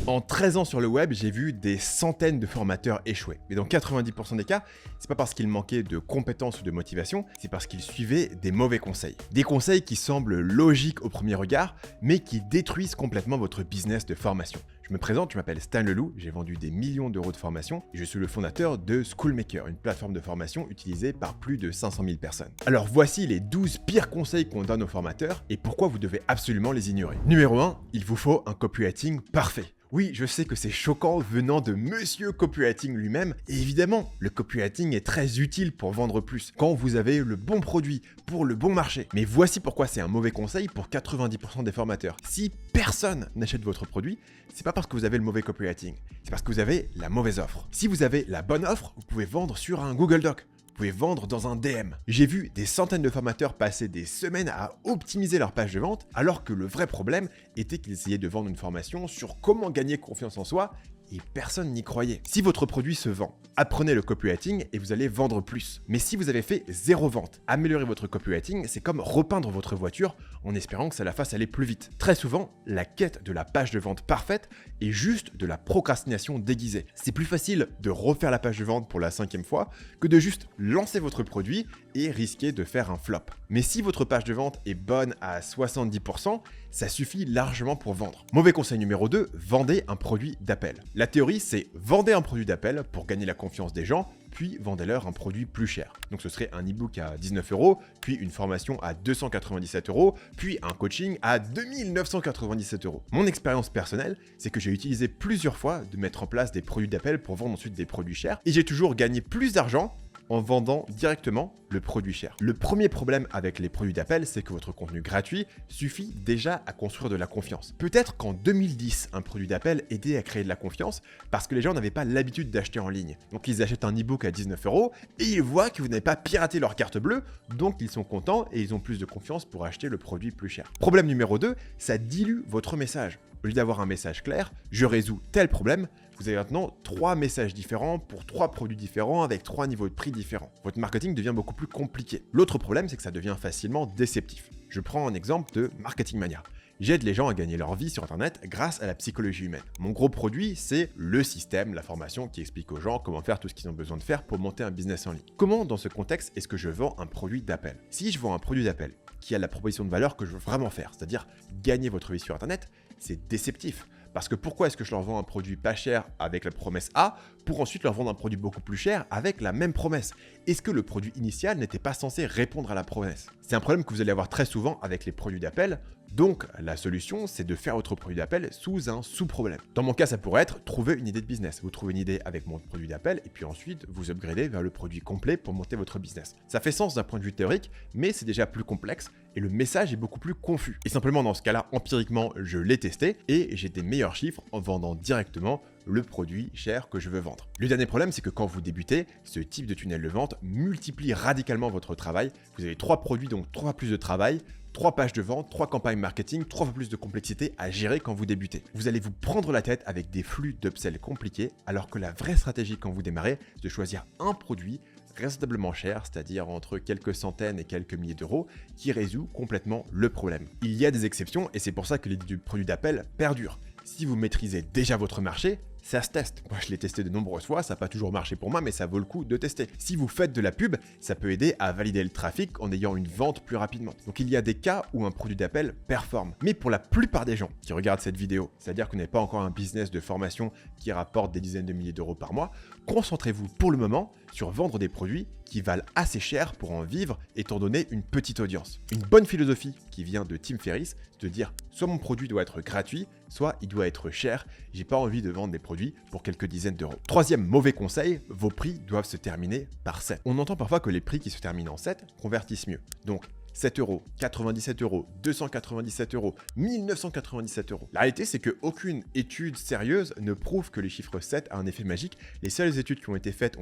En 13 ans sur le web, j'ai vu des centaines de formateurs échouer. Mais dans 90% des cas, c'est pas parce qu'ils manquaient de compétences ou de motivation, c'est parce qu'ils suivaient des mauvais conseils. Des conseils qui semblent logiques au premier regard, mais qui détruisent complètement votre business de formation. Je me présente, je m'appelle Stan Leloup, j'ai vendu des millions d'euros de formation et je suis le fondateur de Schoolmaker, une plateforme de formation utilisée par plus de 500 000 personnes. Alors voici les 12 pires conseils qu'on donne aux formateurs et pourquoi vous devez absolument les ignorer. Numéro 1, il vous faut un copywriting parfait. Oui, je sais que c'est choquant venant de Monsieur Copywriting lui-même, et évidemment, le copywriting est très utile pour vendre plus, quand vous avez le bon produit, pour le bon marché. Mais voici pourquoi c'est un mauvais conseil pour 90% des formateurs. Si personne n'achète votre produit, c'est pas parce que vous avez le mauvais copywriting, c'est parce que vous avez la mauvaise offre. Si vous avez la bonne offre, vous pouvez vendre sur un Google Doc. Vous pouvez vendre dans un DM. J'ai vu des centaines de formateurs passer des semaines à optimiser leur page de vente, alors que le vrai problème était qu'ils essayaient de vendre une formation sur comment gagner confiance en soi, et personne n'y croyait. Si votre produit se vend, apprenez le copywriting et vous allez vendre plus. Mais si vous avez fait 0 vente, améliorer votre copywriting, c'est comme repeindre votre voiture en espérant que ça la fasse aller plus vite. Très souvent, la quête de la page de vente parfaite est juste de la procrastination déguisée. C'est plus facile de refaire la page de vente pour la 5e fois que de juste lancer votre produit et risquer de faire un flop. Mais si votre page de vente est bonne à 70%, ça suffit largement pour vendre. Mauvais conseil numéro 2, vendez un produit d'appel. La théorie, c'est vendez un produit d'appel pour gagner la confiance des gens, puis vendez-leur un produit plus cher. Donc ce serait un e-book à 19 €, puis une formation à 297 €, puis un coaching à 2997 €. Mon expérience personnelle, c'est que j'ai utilisé plusieurs fois de mettre en place des produits d'appel pour vendre ensuite des produits chers, et j'ai toujours gagné plus d'argent en vendant directement le produit cher. Le premier problème avec les produits d'appel, c'est que votre contenu gratuit suffit déjà à construire de la confiance. Peut-être qu'en 2010, un produit d'appel aidait à créer de la confiance parce que les gens n'avaient pas l'habitude d'acheter en ligne. Donc ils achètent un e-book à 19 € et ils voient que vous n'avez pas piraté leur carte bleue, donc ils sont contents et ils ont plus de confiance pour acheter le produit plus cher. Problème numéro 2, ça dilue votre message. Au lieu d'avoir un message clair, je résous tel problème, vous avez maintenant 3 messages différents pour 3 produits différents avec 3 niveaux de prix différents. Votre marketing devient beaucoup plus compliqué. L'autre problème, c'est que ça devient facilement déceptif. Je prends un exemple de Marketing Mania. J'aide les gens à gagner leur vie sur Internet grâce à la psychologie humaine. Mon gros produit, c'est le système, la formation qui explique aux gens comment faire tout ce qu'ils ont besoin de faire pour monter un business en ligne. Comment, dans ce contexte, est-ce que je vends un produit d'appel? Si je vends un produit d'appel qui a la proposition de valeur que je veux vraiment faire, c'est-à-dire gagner votre vie sur Internet, c'est déceptif. Parce que pourquoi est-ce que je leur vends un produit pas cher avec la promesse A pour ensuite leur vendre un produit beaucoup plus cher avec la même promesse? Est-ce que le produit initial n'était pas censé répondre à la promesse? C'est un problème que vous allez avoir très souvent avec les produits d'appel. Donc la solution, c'est de faire votre produit d'appel sous un sous-problème. Dans mon cas, ça pourrait être trouver une idée de business. Vous trouvez une idée avec mon produit d'appel et puis ensuite vous upgradez vers le produit complet pour monter votre business. Ça fait sens d'un point de vue théorique, mais c'est déjà plus complexe et le message est beaucoup plus confus. Et simplement dans ce cas-là, empiriquement, je l'ai testé et j'ai des meilleurs chiffres en vendant directement le produit cher que je veux vendre. Le dernier problème, c'est que quand vous débutez, ce type de tunnel de vente multiplie radicalement votre travail. Vous avez 3 produits, donc 3 fois plus de travail, 3 pages de vente, 3 campagnes marketing, 3 fois plus de complexité à gérer quand vous débutez. Vous allez vous prendre la tête avec des flux d'upsell compliqués, alors que la vraie stratégie quand vous démarrez, c'est de choisir un produit raisonnablement cher, c'est-à-dire entre quelques centaines et quelques milliers d'euros, qui résout complètement le problème. Il y a des exceptions et c'est pour ça que les produits d'appel perdurent. Si vous maîtrisez déjà votre marché, ça se teste. Moi, je l'ai testé de nombreuses fois, ça n'a pas toujours marché pour moi, mais ça vaut le coup de tester. Si vous faites de la pub, ça peut aider à valider le trafic en ayant une vente plus rapidement. Donc il y a des cas où un produit d'appel performe. Mais pour la plupart des gens qui regardent cette vidéo, c'est-à-dire que vous n'avez pas encore un business de formation qui rapporte des dizaines de milliers d'euros par mois, concentrez-vous pour le moment sur vendre des produits qui valent assez cher pour en vivre étant donné une petite audience. Une bonne philosophie qui vient de Tim Ferriss, c'est de dire soit mon produit doit être gratuit, soit il doit être cher, j'ai pas envie de vendre des produits pour quelques dizaines d'euros. Troisième mauvais conseil, vos prix doivent se terminer par 7. On entend parfois que les prix qui se terminent en 7 convertissent mieux. Donc 7 €, 97 €, 297 €, 1997 €. La réalité, c'est qu'aucune étude sérieuse ne prouve que le chiffre 7 a un effet magique. Les seules études qui ont été faites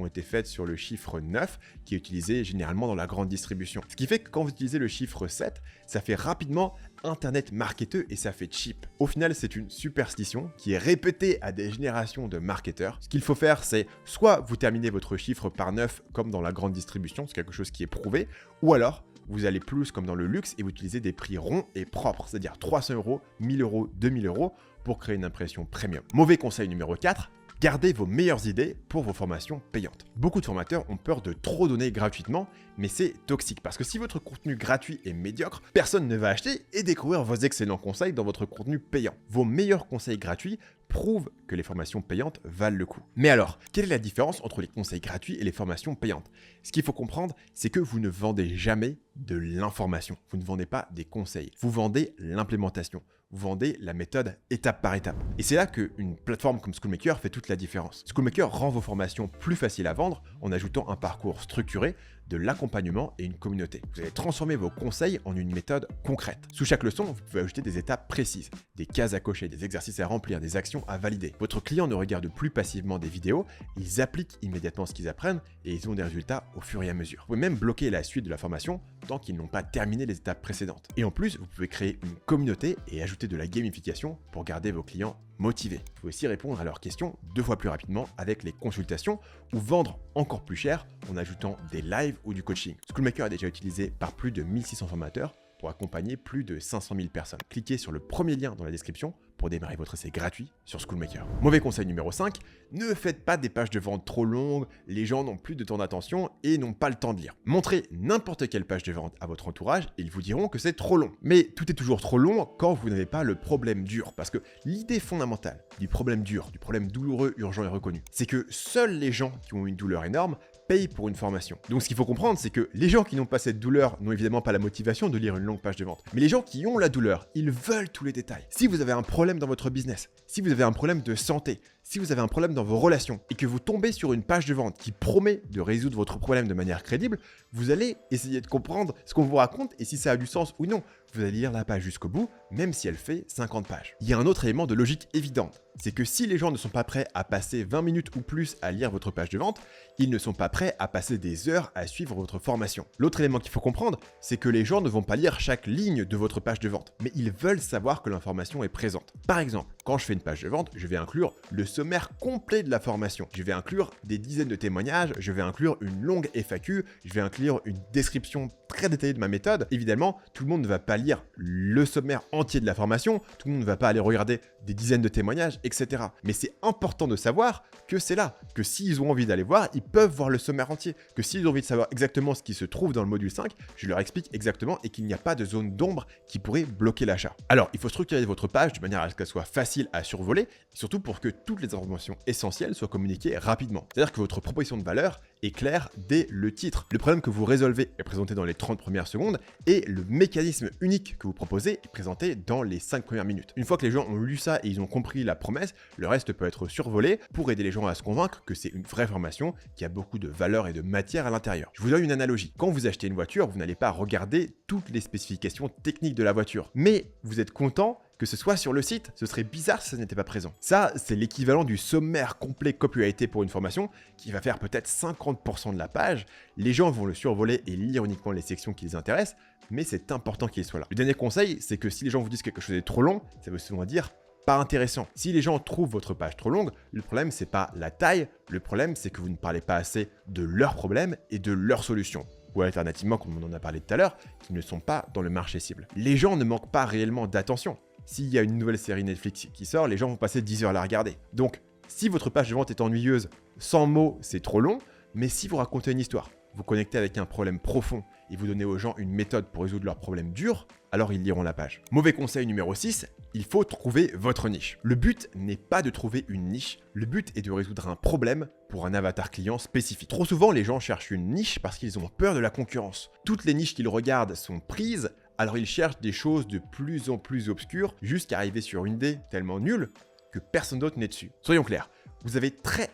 sur le chiffre 9, qui est utilisé généralement dans la grande distribution. Ce qui fait que quand vous utilisez le chiffre 7, ça fait rapidement Internet marketeux et ça fait cheap. Au final, c'est une superstition qui est répétée à des générations de marketeurs. Ce qu'il faut faire, c'est soit vous terminez votre chiffre par 9 comme dans la grande distribution, c'est quelque chose qui est prouvé, ou alors vous allez plus comme dans le luxe et vous utilisez des prix ronds et propres, c'est-à-dire 300 €, 1000 €, 2000 € pour créer une impression premium. Mauvais conseil numéro 4, gardez vos meilleures idées pour vos formations payantes. Beaucoup de formateurs ont peur de trop donner gratuitement, mais c'est toxique parce que si votre contenu gratuit est médiocre, personne ne va acheter et découvrir vos excellents conseils dans votre contenu payant. Vos meilleurs conseils gratuits prouvent que les formations payantes valent le coup. Mais alors, quelle est la différence entre les conseils gratuits et les formations payantes? Ce qu'il faut comprendre, c'est que vous ne vendez jamais de l'information. Vous ne vendez pas des conseils. Vous vendez l'implémentation. Vous vendez la méthode étape par étape. Et c'est là qu'une plateforme comme Schoolmaker fait toute la différence. Schoolmaker rend vos formations plus faciles à vendre en ajoutant un parcours structuré, de l'accompagnement et une communauté. Vous allez transformer vos conseils en une méthode concrète. Sous chaque leçon, vous pouvez ajouter des étapes précises, des cases à cocher, des exercices à remplir, des actions à valider. Votre client ne regarde plus passivement des vidéos, ils appliquent immédiatement ce qu'ils apprennent et ils ont des résultats au fur et à mesure. Vous pouvez même bloquer la suite de la formation tant qu'ils n'ont pas terminé les étapes précédentes. Et en plus, vous pouvez créer une communauté et ajouter de la gamification pour garder vos clients motivés. Vous pouvez aussi répondre à leurs questions 2 fois plus rapidement avec les consultations ou vendre encore plus cher en ajoutant des lives ou du coaching. Schoolmaker est déjà utilisé par plus de 1600 formateurs pour accompagner plus de 500 000 personnes. Cliquez sur le premier lien dans la description pour démarrer votre essai gratuit sur Schoolmaker. Mauvais conseil numéro 5, ne faites pas des pages de vente trop longues, les gens n'ont plus de temps d'attention et n'ont pas le temps de lire. Montrez n'importe quelle page de vente à votre entourage et ils vous diront que c'est trop long. Mais tout est toujours trop long quand vous n'avez pas le problème dur, parce que l'idée fondamentale du problème dur, du problème douloureux, urgent et reconnu, c'est que seuls les gens qui ont une douleur énorme payent pour une formation. Donc ce qu'il faut comprendre, c'est que les gens qui n'ont pas cette douleur n'ont évidemment pas la motivation de lire une longue page de vente. Mais les gens qui ont la douleur, ils veulent tous les détails. Si vous avez un problème dans votre business, si vous avez un problème de santé, si vous avez un problème dans vos relations et que vous tombez sur une page de vente qui promet de résoudre votre problème de manière crédible, vous allez essayer de comprendre ce qu'on vous raconte et si ça a du sens ou non. Vous allez lire la page jusqu'au bout, même si elle fait 50 pages. Il y a un autre élément de logique évidente, c'est que si les gens ne sont pas prêts à passer 20 minutes ou plus à lire votre page de vente, ils ne sont pas prêts à passer des heures à suivre votre formation. L'autre élément qu'il faut comprendre, c'est que les gens ne vont pas lire chaque ligne de votre page de vente, mais ils veulent savoir que l'information est présente. Par exemple, quand je fais une page de vente, je vais inclure le sommaire complet de la formation. Je vais inclure des dizaines de témoignages, je vais inclure une longue FAQ, je vais inclure une description très détaillée de ma méthode. Évidemment, tout le monde ne va pas lire le sommaire entier de la formation, tout le monde ne va pas aller regarder des dizaines de témoignages, etc. Mais c'est important de savoir que c'est là, que s'ils ont envie d'aller voir, ils peuvent voir le sommaire entier, que s'ils ont envie de savoir exactement ce qui se trouve dans le module 5, je leur explique exactement et qu'il n'y a pas de zone d'ombre qui pourrait bloquer l'achat. Alors, il faut structurer votre page de manière à ce qu'elle soit facile à survoler, et surtout pour que toutes les informations essentielles soient communiquées rapidement. C'est-à-dire que votre proposition de valeur est claire dès le titre. Le problème que vous résolvez est présenté dans les 30 premières secondes et le mécanisme unique que vous proposez est présenté dans les 5 premières minutes. Une fois que les gens ont lu ça et ils ont compris la promesse, le reste peut être survolé pour aider les gens à se convaincre que c'est une vraie formation qui a beaucoup de valeur et de matière à l'intérieur. Je vous donne une analogie. Quand vous achetez une voiture, vous n'allez pas regarder toutes les spécifications techniques de la voiture, mais vous êtes content que ce soit sur le site. Ce serait bizarre si ça n'était pas présent. Ça, c'est l'équivalent du sommaire complet copyrighté pour une formation qui va faire peut-être 50% de la page. Les gens vont le survoler et lire uniquement les sections qui les intéressent, mais c'est important qu'il soit là. Le dernier conseil, c'est que si les gens vous disent que quelque chose est trop long, ça veut souvent dire pas intéressant. Si les gens trouvent votre page trop longue, le problème c'est pas la taille, le problème c'est que vous ne parlez pas assez de leurs problèmes et de leurs solutions. Ou alternativement, comme on en a parlé tout à l'heure, qui ne sont pas dans le marché cible. Les gens ne manquent pas réellement d'attention. S'il y a une nouvelle série Netflix qui sort, les gens vont passer 10 heures à la regarder. Donc, si votre page de vente est ennuyeuse, 100 mots, c'est trop long, mais si vous racontez une histoire, vous connectez avec un problème profond et vous donnez aux gens une méthode pour résoudre leurs problèmes durs, alors ils liront la page. Mauvais conseil numéro 6, il faut trouver votre niche. Le but n'est pas de trouver une niche, le but est de résoudre un problème pour un avatar client spécifique. Trop souvent, les gens cherchent une niche parce qu'ils ont peur de la concurrence. Toutes les niches qu'ils regardent sont prises, alors ils cherchent des choses de plus en plus obscures jusqu'à arriver sur une idée tellement nulle que personne d'autre n'est dessus. Soyons clairs, vous avez très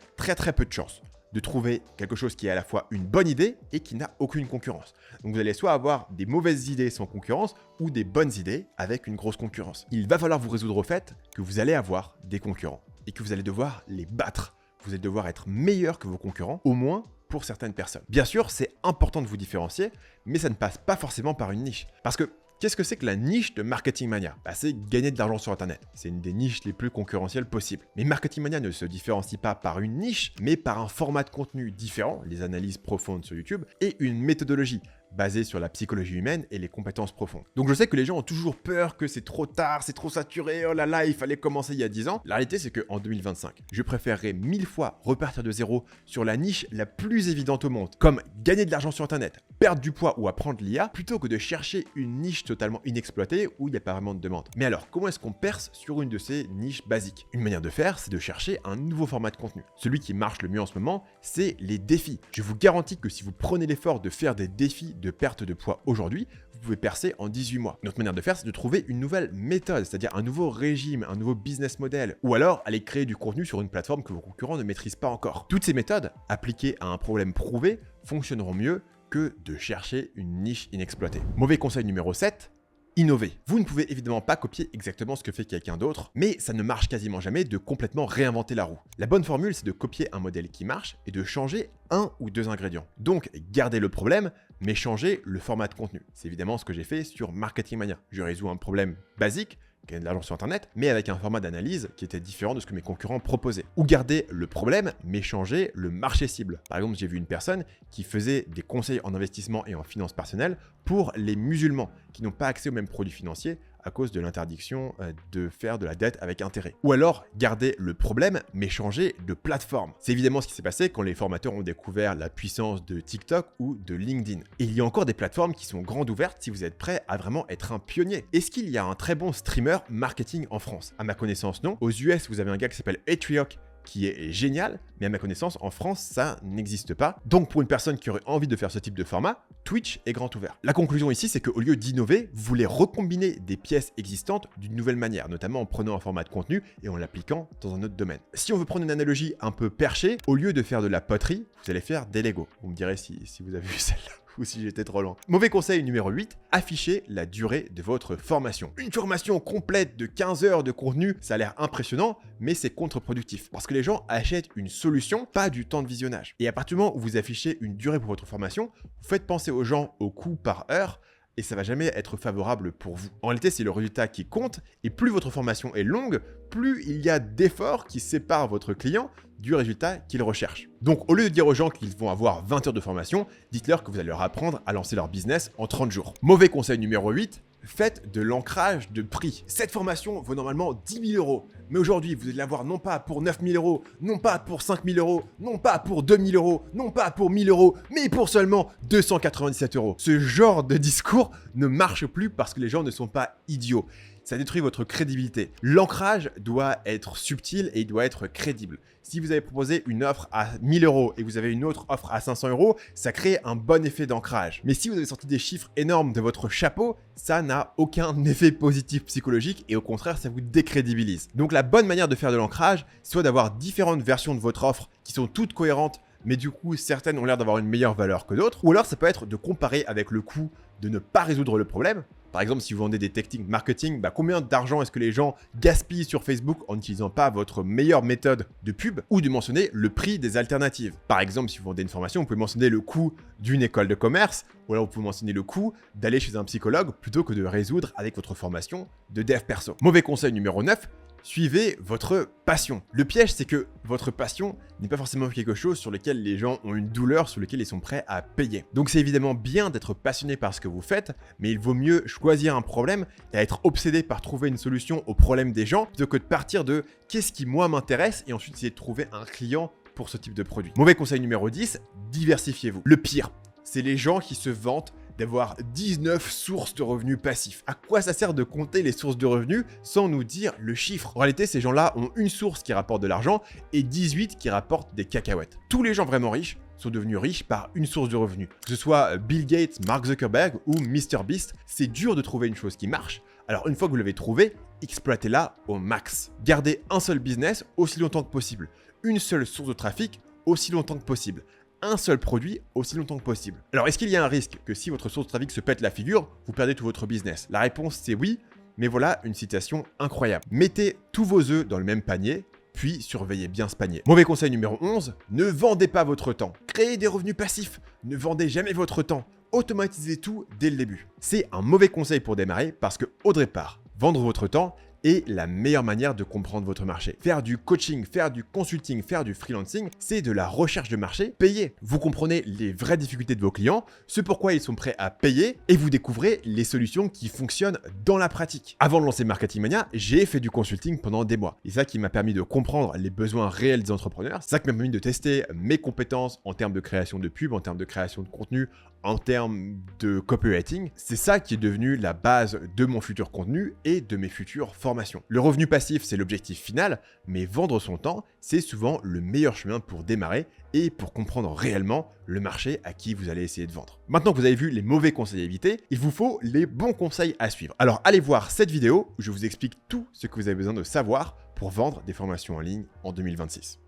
peu de chance de trouver quelque chose qui est à la fois une bonne idée et qui n'a aucune concurrence. Donc vous allez soit avoir des mauvaises idées sans concurrence ou des bonnes idées avec une grosse concurrence. Il va falloir vous résoudre au fait que vous allez avoir des concurrents et que vous allez devoir les battre. Vous allez devoir être meilleur que vos concurrents, au moins pour certaines personnes. Bien sûr, c'est important de vous différencier, mais ça ne passe pas forcément par une niche. Parce que qu'est-ce que c'est que la niche de Marketing Mania? C'est gagner de l'argent sur Internet. C'est une des niches les plus concurrentielles possibles. Mais Marketing Mania ne se différencie pas par une niche, mais par un format de contenu différent, les analyses profondes sur YouTube, et une méthodologie basé sur la psychologie humaine et les compétences profondes. Donc je sais que les gens ont toujours peur que c'est trop tard, c'est trop saturé, oh là là, il fallait commencer il y a 10 ans. La réalité, c'est qu'en 2025, je préférerais 1000 fois repartir de zéro sur la niche la plus évidente au monde, comme gagner de l'argent sur Internet, perdre du poids ou apprendre l'IA, plutôt que de chercher une niche totalement inexploitée où il n'y a pas vraiment de demande. Mais alors, comment est-ce qu'on perce sur une de ces niches basiques? Une manière de faire, c'est de chercher un nouveau format de contenu. Celui qui marche le mieux en ce moment, c'est les défis. Je vous garantis que si vous prenez l'effort de faire des défis de perte de poids aujourd'hui, vous pouvez percer en 18 mois. Notre manière de faire, c'est de trouver une nouvelle méthode, c'est-à-dire un nouveau régime, un nouveau business model, ou alors aller créer du contenu sur une plateforme que vos concurrents ne maîtrisent pas encore. Toutes ces méthodes, appliquées à un problème prouvé, fonctionneront mieux que de chercher une niche inexploitée. Mauvais conseil numéro 7. Innover. Vous ne pouvez évidemment pas copier exactement ce que fait quelqu'un d'autre, mais ça ne marche quasiment jamais de complètement réinventer la roue. La bonne formule, c'est de copier un modèle qui marche et de changer un ou deux ingrédients. Donc, gardez le problème, mais changez le format de contenu. C'est évidemment ce que j'ai fait sur Marketing Mania. Je résous un problème basique, gagner de l'argent sur Internet, mais avec un format d'analyse qui était différent de ce que mes concurrents proposaient. Ou garder le problème, mais changer le marché cible. Par exemple, j'ai vu une personne qui faisait des conseils en investissement et en finances personnelles pour les musulmans qui n'ont pas accès aux mêmes produits financiers à cause de l'interdiction de faire de la dette avec intérêt. Ou alors, garder le problème, mais changer de plateforme. C'est évidemment ce qui s'est passé quand les formateurs ont découvert la puissance de TikTok ou de LinkedIn. Et il y a encore des plateformes qui sont grandes ouvertes si vous êtes prêt à vraiment être un pionnier. Est-ce qu'il y a un très bon streamer marketing en France? À ma connaissance, non. Aux US, vous avez un gars qui s'appelle Etriok, qui est génial, mais à ma connaissance, en France, ça n'existe pas. Donc pour une personne qui aurait envie de faire ce type de format, Twitch est grand ouvert. La conclusion ici, c'est qu'au lieu d'innover, vous voulez recombiner des pièces existantes d'une nouvelle manière, notamment en prenant un format de contenu et en l'appliquant dans un autre domaine. Si on veut prendre une analogie un peu perchée, au lieu de faire de la poterie, vous allez faire des Lego. Vous me direz si vous avez vu celle-là ou si j'étais trop loin. Mauvais conseil numéro 8, affichez la durée de votre formation. Une formation complète de 15 heures de contenu, ça a l'air impressionnant, mais c'est contre-productif. Parce que les gens achètent une solution, pas du temps de visionnage. Et à partir du moment où vous affichez une durée pour votre formation, vous faites penser aux gens au coût par heure, et ça va jamais être favorable pour vous. En réalité, c'est le résultat qui compte, et plus votre formation est longue, plus il y a d'efforts qui séparent votre client du résultat qu'il recherche. Donc, au lieu de dire aux gens qu'ils vont avoir 20 heures de formation, dites-leur que vous allez leur apprendre à lancer leur business en 30 jours. Mauvais conseil numéro 8, faites de l'ancrage de prix. Cette formation vaut normalement 10 000 euros, mais aujourd'hui, vous allez l'avoir non pas pour 9 000 euros, non pas pour 5 000 euros, non pas pour 2 000 euros, non pas pour 1 000 euros, mais pour seulement 297 euros. Ce genre de discours ne marche plus parce que les gens ne sont pas idiots. Ça détruit votre crédibilité. L'ancrage doit être subtil et il doit être crédible. Si vous avez proposé une offre à 1000 euros et que vous avez une autre offre à 500 euros, ça crée un bon effet d'ancrage. Mais si vous avez sorti des chiffres énormes de votre chapeau, ça n'a aucun effet positif psychologique et au contraire, ça vous décrédibilise. Donc la bonne manière de faire de l'ancrage, soit d'avoir différentes versions de votre offre qui sont toutes cohérentes, mais du coup, certaines ont l'air d'avoir une meilleure valeur que d'autres. Ou alors, ça peut être de comparer avec le coût de ne pas résoudre le problème. Par exemple, si vous vendez des techniques marketing, combien d'argent est-ce que les gens gaspillent sur Facebook en n'utilisant pas votre meilleure méthode de pub? Ou de mentionner le prix des alternatives. Par exemple, si vous vendez une formation, vous pouvez mentionner le coût d'une école de commerce, ou alors vous pouvez mentionner le coût d'aller chez un psychologue plutôt que de résoudre avec votre formation de dev perso. Mauvais conseil numéro 9, suivez votre passion. Le piège, c'est que votre passion n'est pas forcément quelque chose sur lequel les gens ont une douleur, sur lequel ils sont prêts à payer. Donc c'est évidemment bien d'être passionné par ce que vous faites, mais il vaut mieux choisir un problème et être obsédé par trouver une solution au problème des gens, plutôt que de partir de qu'est-ce qui moi m'intéresse et ensuite essayer de trouver un client pour ce type de produit. Mauvais conseil numéro 10, diversifiez-vous. Le pire, c'est les gens qui se vantent d'avoir 19 sources de revenus passifs. À quoi ça sert de compter les sources de revenus sans nous dire le chiffre? En réalité, ces gens-là ont une source qui rapporte de l'argent et 18 qui rapportent des cacahuètes. Tous les gens vraiment riches sont devenus riches par une source de revenus. Que ce soit Bill Gates, Mark Zuckerberg ou MrBeast, c'est dur de trouver une chose qui marche. Alors une fois que vous l'avez trouvée, exploitez-la au max. Gardez un seul business aussi longtemps que possible. Une seule source de trafic aussi longtemps que possible. Un seul produit aussi longtemps que possible. Alors, est-ce qu'il y a un risque que si votre source de trafic se pète la figure, vous perdez tout votre business? La réponse, c'est oui, mais voilà une citation incroyable. Mettez tous vos œufs dans le même panier, puis surveillez bien ce panier. Mauvais conseil numéro 11, ne vendez pas votre temps. Créez des revenus passifs, ne vendez jamais votre temps. Automatisez tout dès le début. C'est un mauvais conseil pour démarrer parce que, au départ, vendre votre temps, est la meilleure manière de comprendre votre marché. Faire du coaching, faire du consulting, faire du freelancing, c'est de la recherche de marché payée. Vous comprenez les vraies difficultés de vos clients, ce pourquoi ils sont prêts à payer, et vous découvrez les solutions qui fonctionnent dans la pratique. Avant de lancer Marketing Mania, j'ai fait du consulting pendant des mois. Et ça qui m'a permis de comprendre les besoins réels des entrepreneurs, c'est ça qui m'a permis de tester mes compétences en termes de création de pub, en termes de création de contenu, en termes de copywriting. C'est ça qui est devenu la base de mon futur contenu et de mes futures formations. Le revenu passif, c'est l'objectif final, mais vendre son temps, c'est souvent le meilleur chemin pour démarrer et pour comprendre réellement le marché à qui vous allez essayer de vendre. Maintenant que vous avez vu les mauvais conseils à éviter, il vous faut les bons conseils à suivre. Alors allez voir cette vidéo où je vous explique tout ce que vous avez besoin de savoir pour vendre des formations en ligne en 2026.